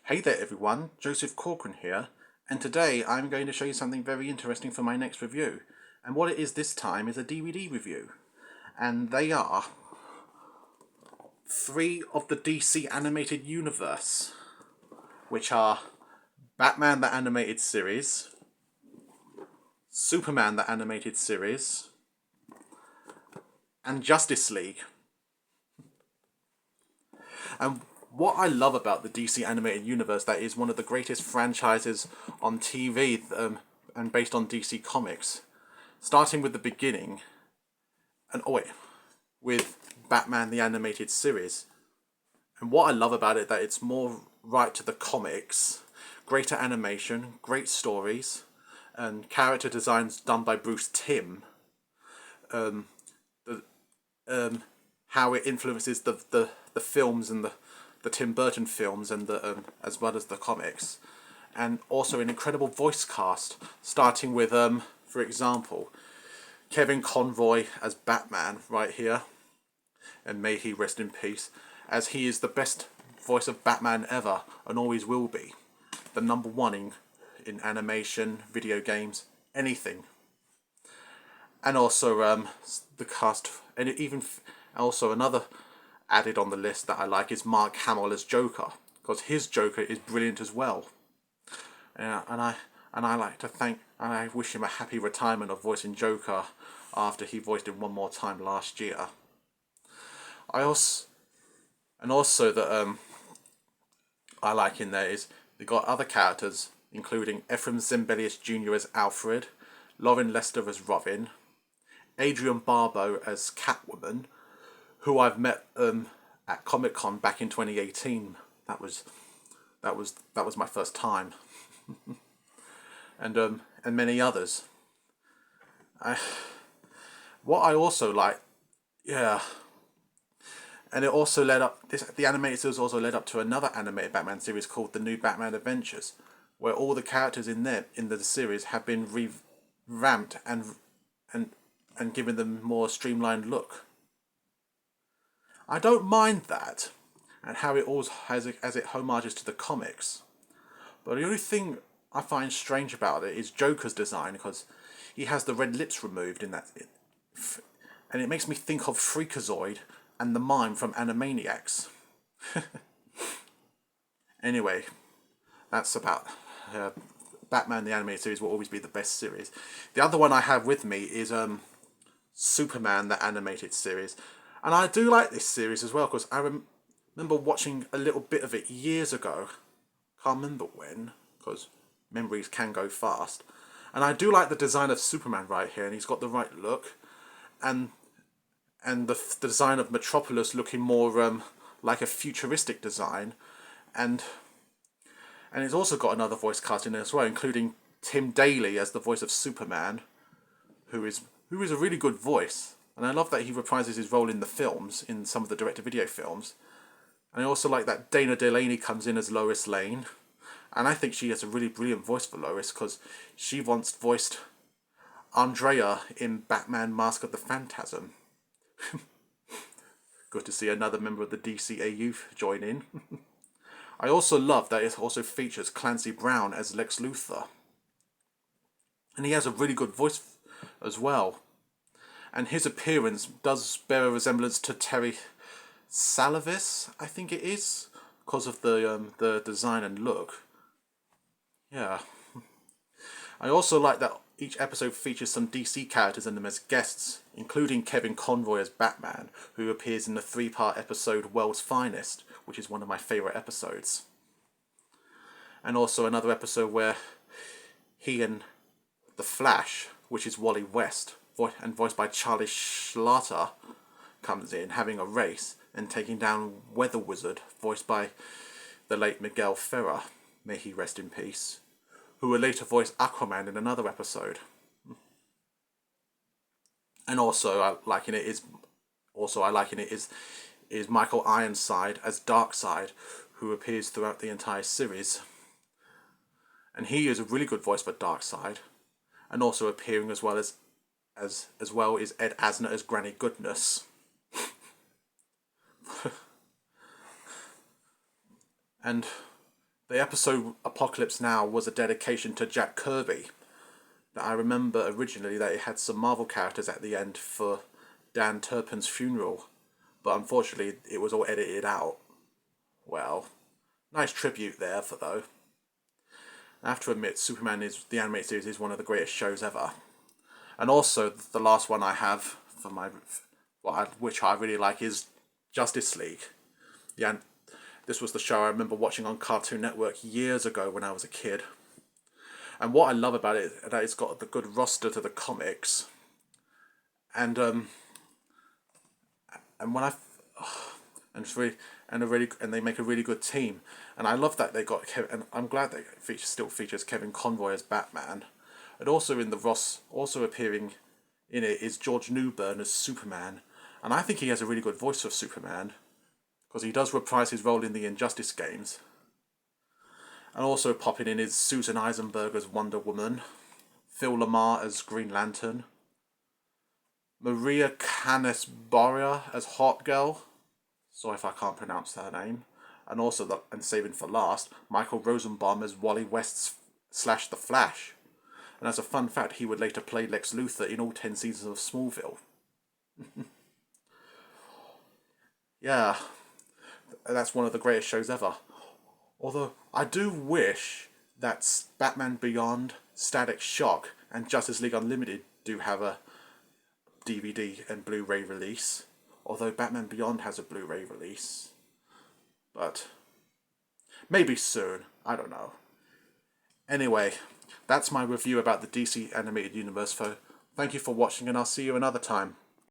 Hey there everyone, Joseph Corcoran here, and today I'm going to show you something very interesting for my next review. And what it is this time is a DVD review. And they are three of the DC animated universe, which are Batman the Animated Series, Superman the Animated Series, and Justice League. And what I love about the DC animated universe, that is one of the greatest franchises on TV, and based on DC Comics, starting with the beginning, and with Batman the Animated Series. And what I love about it, that it's more right to the comics, greater animation, great stories, and character designs done by Bruce Timm. The How it influences the films and the Tim Burton films and the as well as the comics, and also an incredible voice cast, starting with for example, Kevin Conroy as Batman right here, and may he rest in peace, as he is the best voice of Batman ever and always will be, the number one in animation, video games, anything. And also the cast, and even also another added on the list that I like is Mark Hamill as Joker, because his Joker is brilliant as well. And I like to thank, and I wish him a happy retirement of voicing Joker after he voiced him one more time last year. I also and also that I like in there is they got other characters including Ephraim Zembelius Jr. as Alfred, Lauren Lester as Robin, Adrienne Barbeau as Catwoman, who I've met at Comic Con back in 2018. That was my first time, and many others. I, what I also like, yeah, and it also led up. The animated series also led up to another animated Batman series called The New Batman Adventures, where all the characters in the series have been revamped and and given them more streamlined look. I don't mind that, and how it all has as it homages to the comics. But the only thing I find strange about it is Joker's design, because he has the red lips removed in that, and it makes me think of Freakazoid and the mime from Animaniacs. Anyway, that's about uh, Batman the Animated Series will always be the best series. The other one I have with me is Superman the Animated Series, and I do like this series as well because remember watching a little bit of it years ago. Can't remember when, because memories can go fast. And I do like the design of Superman right here, and he's got the right look, and the design of Metropolis looking more like a futuristic design, and it's also got another voice cast in there as well, including Tim Daly as the voice of Superman, who is a really good voice, and I love that he reprises his role in the films, in some of the direct-to-video films. And I also like that Dana Delaney comes in as Lois Lane, and I think she has a really brilliant voice for Lois because she once voiced Andrea in Batman: Mask of the Phantasm. Good to see another member of the DCAU join in. I also love that it also features Clancy Brown as Lex Luthor, and he has a really good voice as well. And his appearance does bear a resemblance to Terry Salavis, I think it is, because of the design and look. Yeah. I also like that each episode features some DC characters in them as guests, including Kevin Conroy as Batman, who appears in the three-part episode World's Finest, which is one of my favourite episodes. And also another episode where he and the Flash, which is Wally West, and voiced by Charlie Schlatter, comes in having a race and taking down Weather Wizard, voiced by the late Miguel Ferrer, may he rest in peace, who would later voice Aquaman in another episode. And also I like in it is Michael Ironside as Darkseid, who appears throughout the entire series. And he is a really good voice for Darkseid, and also appearing as well as well is Ed Asner as Granny Goodness. And The episode Apocalypse Now was a dedication to Jack Kirby. I remember originally that it had some Marvel characters at the end for Dan Turpin's funeral, but unfortunately it was all edited out. Well, nice tribute there for though. I have to admit, Superman is the animated series is one of the greatest shows ever, and also the last one I have for which I really like is Justice League. Yeah, this was the show I remember watching on Cartoon Network years ago when I was a kid. And what I love about it is that it's got the good roster to the comics, and when I and it's really and they make a really good team, and I love that they got Kevin, and I'm glad that it still features Kevin Conroy as Batman, and also in the also appearing in it is George Newbern as Superman, and I think he has a really good voice for Superman, because he does reprise his role in the Injustice games. And also popping in is Susan Eisenberg as Wonder Woman, Phil Lamar as Green Lantern, Maria Canis Boria as Hot Girl, sorry if I can't pronounce her name, and also, and saving for last, Michael Rosenbaum as Wally West / The Flash. And as a fun fact, he would later play Lex Luthor in all 10 seasons of Smallville. Yeah, that's one of the greatest shows ever. Although, I do wish that Batman Beyond, Static Shock, and Justice League Unlimited do have a DVD and Blu-ray release. Although Batman Beyond has a Blu-ray release. But maybe soon. I don't know. Anyway, that's my review about the DC Animated Universe. Thank you for watching, and I'll see you another time.